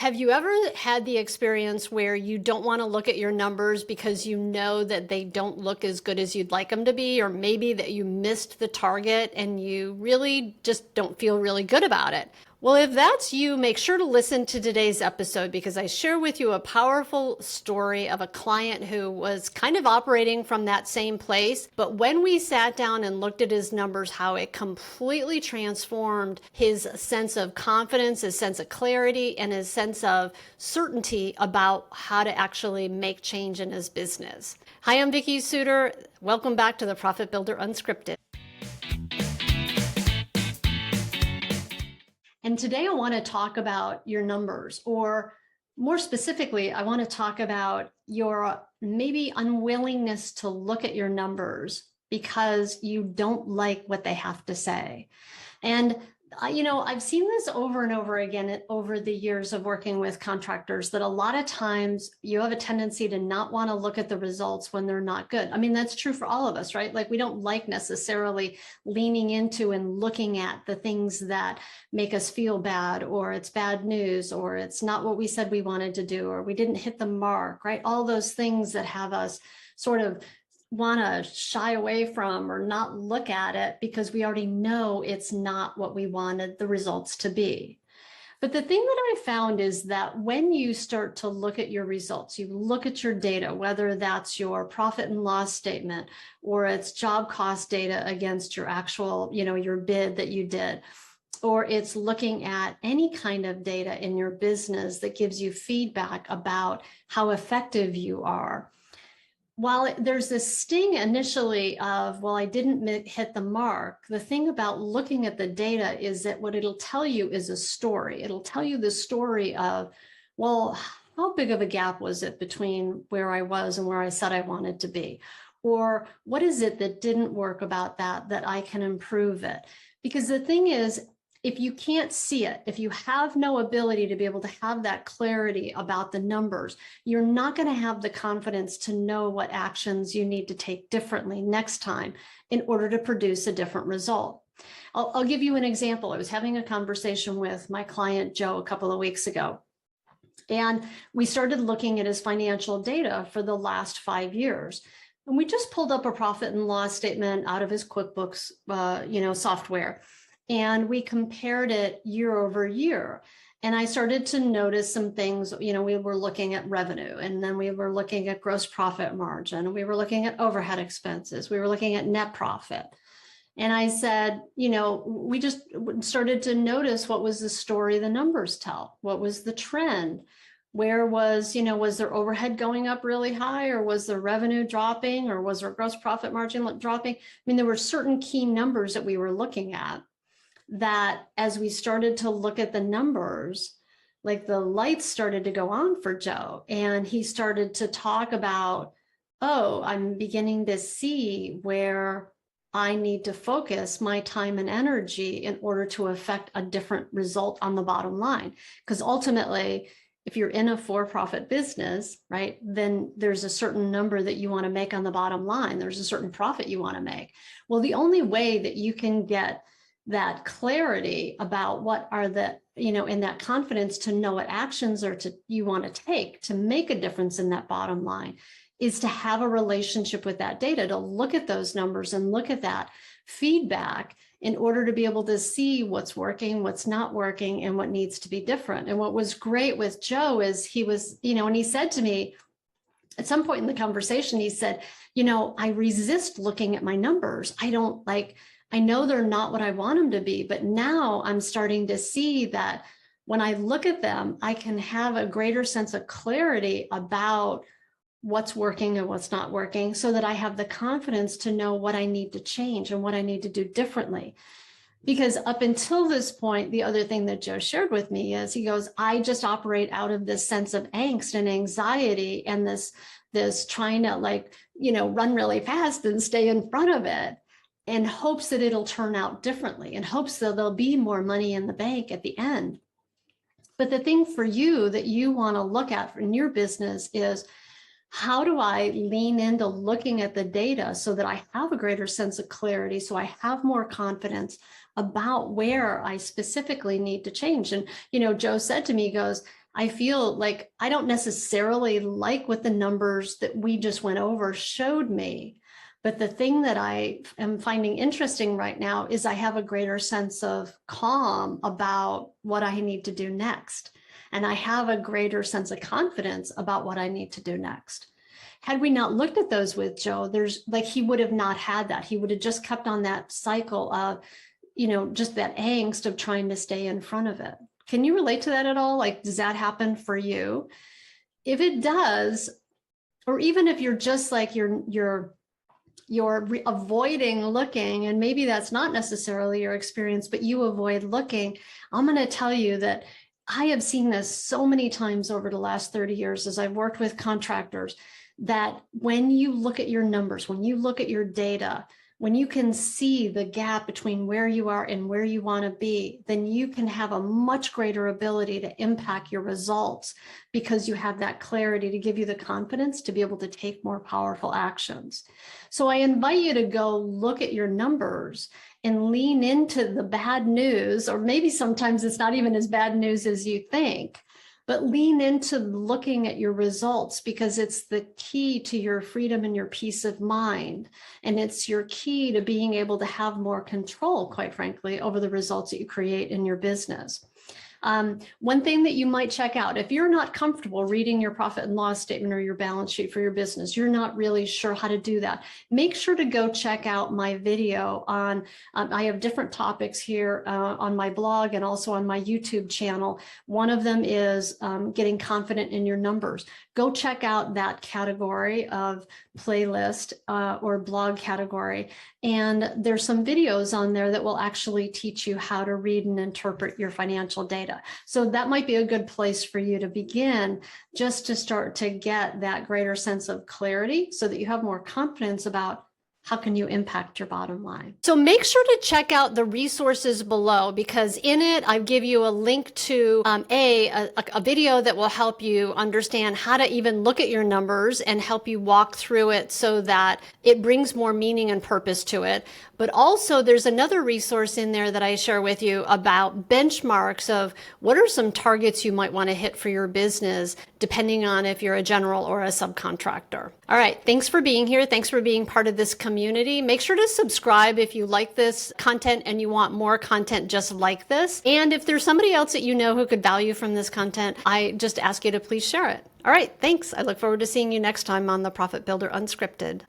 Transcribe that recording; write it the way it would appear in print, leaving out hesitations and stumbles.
Have you ever had the experience where you don't want to look at your numbers because you know that they don't look as good as you'd like them to be, or maybe that you missed the target and you really just don't feel really good about it? Well, if that's you, make sure to listen to today's episode because I share with you a powerful story of a client who was kind of operating from that same place. But when we sat down and looked at his numbers, how it completely transformed his sense of confidence, his sense of clarity, and his sense of certainty about how to actually make change in his business. Hi, I'm Vicki Suter. Welcome back to the Profit Builder Unscripted. And today I want to talk about your numbers, or more specifically, I want to talk about your maybe unwillingness to look at your numbers because you don't like what they have to say. And I've seen this over and over again over the years of working with contractors, that a lot of times you have a tendency to not want to look at the results when they're not good. I mean, that's true for all of us, right? Like, we don't like necessarily leaning into and looking at the things that make us feel bad, or it's bad news, or it's not what we said we wanted to do, or we didn't hit the mark, right? All those things that have us sort of want to shy away from or not look at it because we already know it's not what we wanted the results to be. But the thing that I found is that when you start to look at your results, you look at your data, whether that's your profit and loss statement or it's job cost data against your actual, your bid that you did, or it's looking at any kind of data in your business that gives you feedback about how effective you are. While there's this sting initially of, well, I didn't hit the mark, the thing about looking at the data is that what it'll tell you is a story. It'll tell you the story of, well, how big of a gap was it between where I was and where I said I wanted to be? Or what is it that didn't work about that I can improve it? Because the thing is, if you can't see it, if you have no ability to be able to have that clarity about the numbers, you're not going to have the confidence to know what actions you need to take differently next time in order to produce a different result. I'll give you an example. I was having a conversation with my client, Joe, a couple of weeks ago, and we started looking at his financial data for the last 5 years. And we just pulled up a profit and loss statement out of his QuickBooks, software. And we compared it year over year. And I started to notice some things. We were looking at revenue, and then we were looking at gross profit margin. We were looking at overhead expenses. We were looking at net profit. And I said, we just started to notice, what was the story the numbers tell? What was the trend? Where was there overhead going up really high, or was the revenue dropping, or was our gross profit margin dropping? I mean, there were certain key numbers that we were looking at that, as we started to look at the numbers, like the lights started to go on for Joe, and he started to talk about, oh, I'm beginning to see where I need to focus my time and energy in order to affect a different result on the bottom line. Because ultimately, if you're in a for-profit business, right, then there's a certain number that you want to make on the bottom line. There's a certain profit you want to make. Well, the only way that you can get that clarity about what are the, in that confidence to know what actions you want to take to make a difference in that bottom line, is to have a relationship with that data, to look at those numbers and look at that feedback in order to be able to see what's working, what's not working, and what needs to be different. And what was great with Joe is he was, and he said to me at some point in the conversation, he said, I resist looking at my numbers. I know they're not what I want them to be, but now I'm starting to see that when I look at them, I can have a greater sense of clarity about what's working and what's not working, so that I have the confidence to know what I need to change and what I need to do differently. Because up until this point, the other thing that Joe shared with me is, he goes, I just operate out of this sense of angst and anxiety, and this trying to run really fast and stay in front of it, in hopes that it'll turn out differently, in hopes that there'll be more money in the bank at the end. But the thing for you that you want to look at in your business is, how do I lean into looking at the data so that I have a greater sense of clarity, so I have more confidence about where I specifically need to change? And, Joe said to me, he goes, I feel like I don't necessarily like what the numbers that we just went over showed me. But the thing that I am finding interesting right now is I have a greater sense of calm about what I need to do next. And I have a greater sense of confidence about what I need to do next. Had we not looked at those with Joe, there's like, he would have not had that. He would have just kept on that cycle of, just that angst of trying to stay in front of it. Can you relate to that at all? Like, does that happen for you? If it does, or even if you're just like, you're avoiding looking, and maybe that's not necessarily your experience, but you avoid looking, I'm going to tell you that I have seen this so many times over the last 30 years as I've worked with contractors, that when you look at your numbers, when you look at your data, when you can see the gap between where you are and where you want to be, then you can have a much greater ability to impact your results, because you have that clarity to give you the confidence to be able to take more powerful actions. So I invite you to go look at your numbers and lean into the bad news, or maybe sometimes it's not even as bad news as you think, but lean into looking at your results, because it's the key to your freedom and your peace of mind. And it's your key to being able to have more control, quite frankly, over the results that you create in your business. One thing that you might check out, if you're not comfortable reading your profit and loss statement or your balance sheet for your business, you're not really sure how to do that, make sure to go check out my video on, I have different topics here on my blog and also on my YouTube channel. One of them is getting confident in your numbers. Go check out that category of playlist or blog category. And there's some videos on there that will actually teach you how to read and interpret your financial data. So that might be a good place for you to begin, just to start to get that greater sense of clarity so that you have more confidence about how can you impact your bottom line. So make sure to check out the resources below, because in it, I give you a link to a video that will help you understand how to even look at your numbers and help you walk through it so that it brings more meaning and purpose to it. But also there's another resource in there that I share with you about benchmarks of what are some targets you might want to hit for your business, depending on if you're a general or a subcontractor. All right. Thanks for being here. Thanks for being part of this community. Make sure to subscribe if you like this content and you want more content just like this. And if there's somebody else that you know who could value from this content, I just ask you to please share it. All right. Thanks. I look forward to seeing you next time on the Profit Builder Unscripted.